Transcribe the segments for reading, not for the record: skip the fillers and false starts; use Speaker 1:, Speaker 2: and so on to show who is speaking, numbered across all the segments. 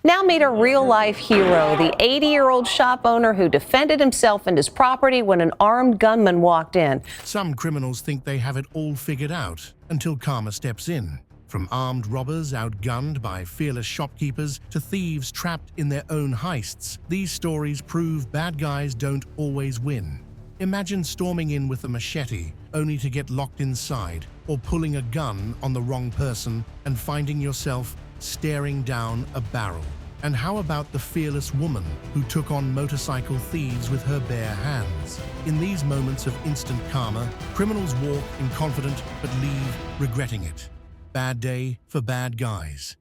Speaker 1: Now meet a real-life hero, the 80-year-old shop owner who defended himself and his property when an armed gunman walked in.
Speaker 2: Some criminals think they have it all figured out until karma steps in. From armed robbers outgunned by fearless shopkeepers to thieves trapped in their own heists, these stories prove bad guys don't always win. Imagine storming in with a machete only to get locked inside, or pulling a gun on the wrong person and finding yourself staring down a barrel. And how about the fearless woman who took on motorcycle thieves with her bare hands? In these moments of instant karma, criminals walk in confident but leave regretting it. Bad day for bad guys.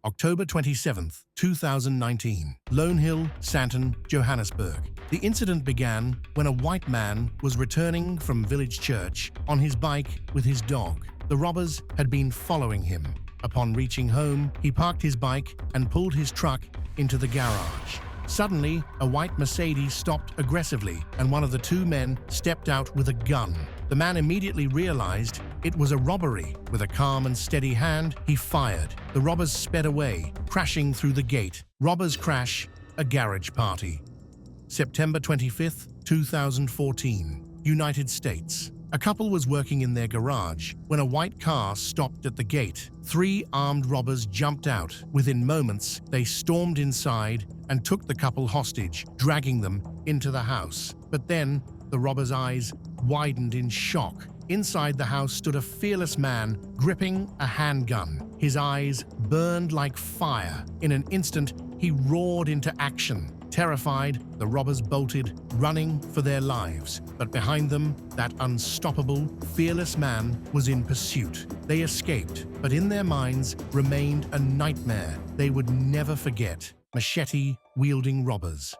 Speaker 2: October 27, 2019, Lone Hill, Santon, Johannesburg. The incident began when a white man was returning from village church on his bike with his dog. The robbers had been following him. Upon reaching home, he parked his bike and pulled his truck into the garage. Suddenly, a white Mercedes stopped aggressively, and one of the two men stepped out with a gun. The man immediately realized it was a robbery. With a calm and steady hand, he fired. The robbers sped away, crashing through the gate. Robbers crash, a garage party. September 25, 2014, United States. A couple was working in their garage when a white car stopped at the gate. 3 armed robbers jumped out. Within moments, they stormed inside and took the couple hostage, dragging them into the house. But then, the robbers' eyes widened in shock. Inside the house stood a fearless man gripping a handgun. His eyes burned like fire. In an instant, he roared into action. Terrified, the robbers bolted, running for their lives. But behind them, that unstoppable, fearless man was in pursuit. They escaped, but in their minds remained a nightmare they would never forget. Machete-wielding robbers.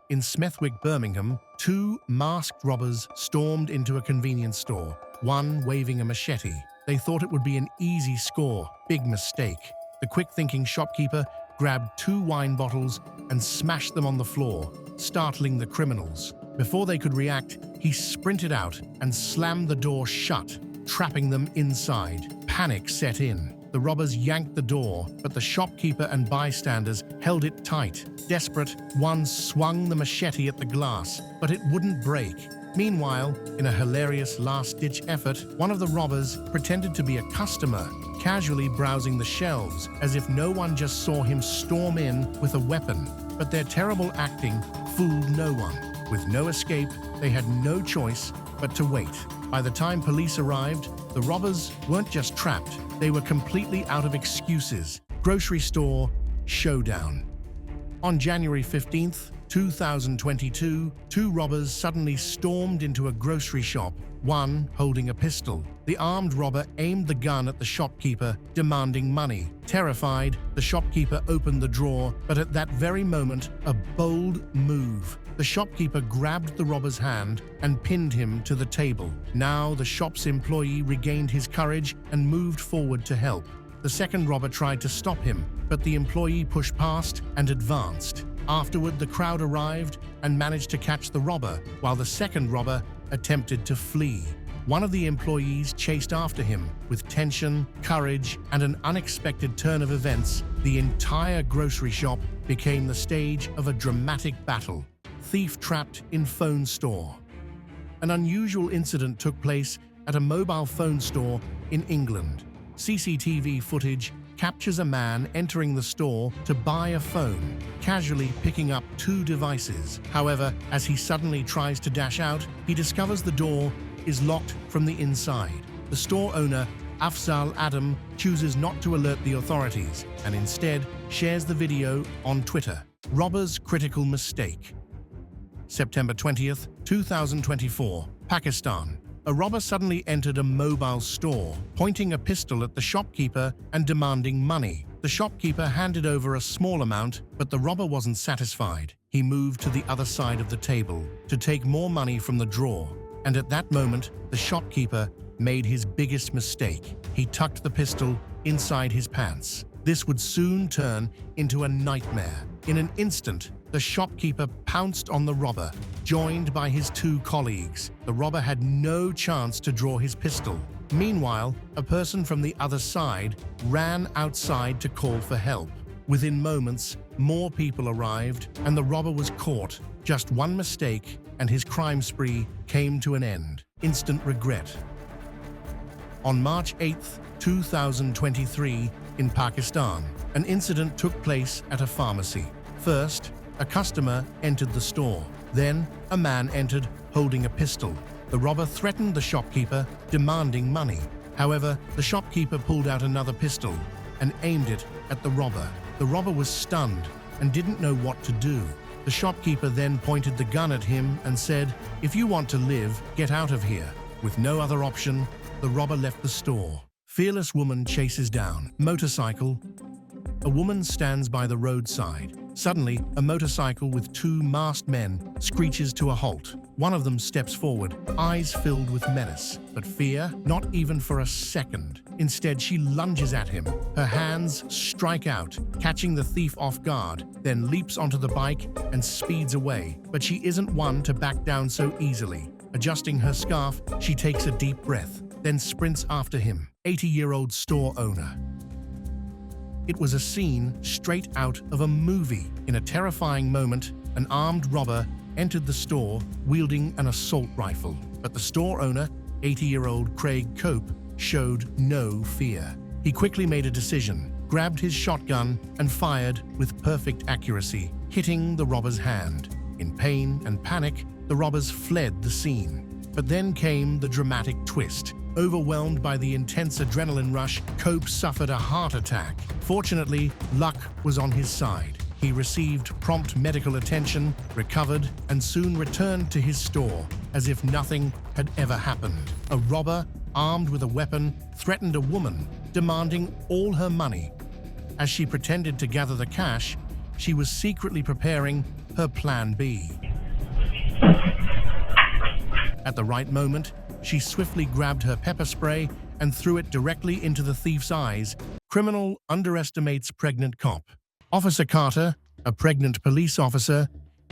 Speaker 2: In Smethwick, Birmingham, 2 masked robbers stormed into a convenience store, one waving a machete. They thought it would be an easy score. Big mistake. The quick-thinking shopkeeper grabbed 2 wine bottles and smashed them on the floor, startling the criminals. Before they could react, he sprinted out and slammed the door shut, trapping them inside. Panic set in. The robbers yanked the door, but the shopkeeper and bystanders held it tight. Desperate, one swung the machete at the glass, but it wouldn't break. Meanwhile, in a hilarious last-ditch effort, one of the robbers pretended to be a customer, casually browsing the shelves, as if no one just saw him storm in with a weapon. But their terrible acting fooled no one. With no escape, they had no choice but to wait. By the time police arrived, the robbers weren't just trapped, they were completely out of excuses. Grocery store showdown. On January 15th, 2022, 2 robbers suddenly stormed into a grocery shop, one holding a pistol. The armed robber aimed the gun at the shopkeeper, demanding money. Terrified, the shopkeeper opened the drawer, but at that very moment, a bold move. The shopkeeper grabbed the robber's hand and pinned him to the table. Now the shop's employee regained his courage and moved forward to help. The second robber tried to stop him, but the employee pushed past and advanced. Afterward, the crowd arrived and managed to catch the robber, while the second robber attempted to flee. One of the employees chased after him. With tension, courage, and an unexpected turn of events, the entire grocery shop became the stage of a dramatic battle. Thief trapped in phone store. An unusual incident took place at a mobile phone store in England. CCTV footage captures a man entering the store to buy a phone, casually picking up 2 devices. However, as he suddenly tries to dash out, he discovers the door is locked from the inside. The store owner, Afzal Adam, chooses not to alert the authorities and instead shares the video on Twitter. Robber's critical mistake. September 20th, 2024, Pakistan. A robber suddenly entered a mobile store, pointing a pistol at the shopkeeper and demanding money. The shopkeeper handed over a small amount, but the robber wasn't satisfied. He moved to the other side of the table to take more money from the drawer. And at that moment, the shopkeeper made his biggest mistake. He tucked the pistol inside his pants. This would soon turn into a nightmare. In an instant, the shopkeeper pounced on the robber, joined by his 2 colleagues. The robber had no chance to draw his pistol. Meanwhile, a person from the other side ran outside to call for help. Within moments, more people arrived and the robber was caught. Just one mistake and his crime spree came to an end. Instant regret. On March 8, 2023, in Pakistan, an incident took place at a pharmacy. First, a customer entered the store. Then, a man entered holding a pistol. The robber threatened the shopkeeper, demanding money. However, the shopkeeper pulled out another pistol and aimed it at the robber. The robber was stunned and didn't know what to do. The shopkeeper then pointed the gun at him and said, "If you want to live, get out of here." With no other option, the robber left the store. Fearless woman chases down motorcycle. A woman stands by the roadside. Suddenly, a motorcycle with two masked men screeches to a halt. One of them steps forward, eyes filled with menace. But fear, not even for a second. Instead, she lunges at him. Her hands strike out, catching the thief off guard, then leaps onto the bike and speeds away. But she isn't one to back down so easily. Adjusting her scarf, she takes a deep breath, then sprints after him. 80-year-old store owner. It was a scene straight out of a movie. In a terrifying moment, an armed robber entered the store wielding an assault rifle. But the store owner, 80-year-old Craig Cope, showed no fear. He quickly made a decision, grabbed his shotgun, and fired with perfect accuracy, hitting the robber's hand. In pain and panic, the robbers fled the scene. But then came the dramatic twist. Overwhelmed by the intense adrenaline rush, Cope suffered a heart attack. Fortunately, luck was on his side. He received prompt medical attention, recovered, and soon returned to his store as if nothing had ever happened. A robber, armed with a weapon, threatened a woman, demanding all her money. As she pretended to gather the cash, she was secretly preparing her plan B. At the right moment, she swiftly grabbed her pepper spray and threw it directly into the thief's eyes. Criminal underestimates pregnant cop. Officer Carter, a pregnant police officer,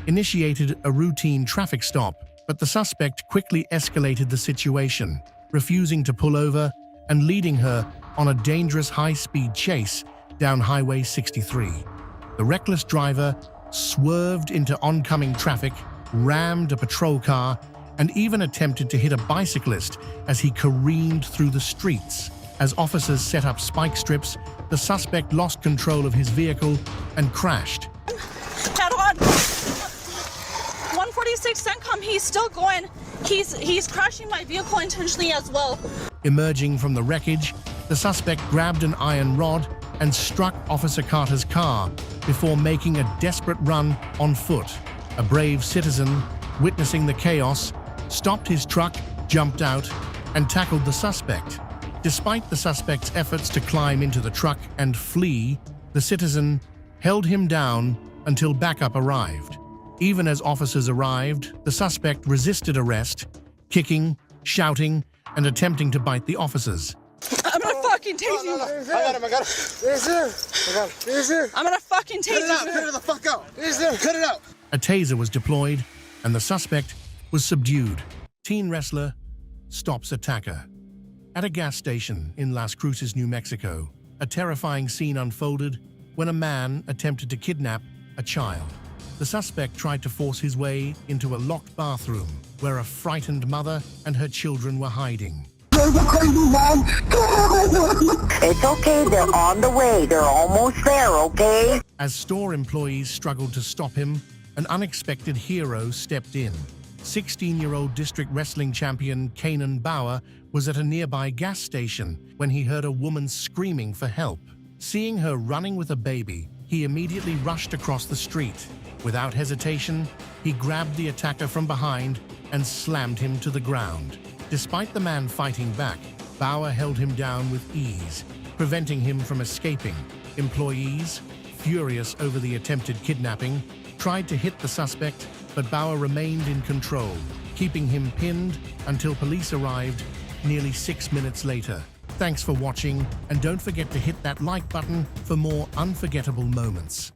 Speaker 2: initiated a routine traffic stop, but the suspect quickly escalated the situation, refusing to pull over and leading her on a dangerous high-speed chase down Highway 63. The reckless driver swerved into oncoming traffic, rammed a patrol car, and even attempted to hit a bicyclist as he careened through the streets. As officers set up spike strips, the suspect lost control of his vehicle and crashed.
Speaker 3: Head on! 146 CENTCOM, he's still going. He's crashing my vehicle intentionally as well.
Speaker 2: Emerging from the wreckage, the suspect grabbed an iron rod and struck Officer Carter's car before making a desperate run on foot. A brave citizen, witnessing the chaos, stopped his truck, jumped out, and tackled the suspect. Despite the suspect's efforts to climb into the truck and flee, the citizen held him down until backup arrived. Even as officers arrived, the suspect resisted arrest, kicking, shouting, and attempting to bite the officers.
Speaker 3: I'm gonna fucking tase you.
Speaker 4: I got him. I got him.
Speaker 3: I'm gonna fucking tase you.
Speaker 4: Cut it the fuck out. Cut it out.
Speaker 2: A taser was deployed, and the suspect was subdued. Teen wrestler stops attacker. At a gas station in Las Cruces, New Mexico, a terrifying scene unfolded when a man attempted to kidnap a child. The suspect tried to force his way into a locked bathroom where a frightened mother and her children were hiding.
Speaker 5: It's okay, they're on the way. They're almost there, okay?
Speaker 2: As store employees struggled to stop him, an unexpected hero stepped in. 16-year-old district wrestling champion Kanan Bauer was at a nearby gas station when he heard a woman screaming for help. Seeing her running with a baby, he immediately rushed across the street. Without hesitation, he grabbed the attacker from behind and slammed him to the ground. Despite the man fighting back, Bauer held him down with ease, preventing him from escaping. Employees, furious over the attempted kidnapping, tried to hit the suspect, but Bauer remained in control, keeping him pinned until police arrived nearly 6 minutes later. Thanks for watching, and don't forget to hit that like button for more unforgettable moments.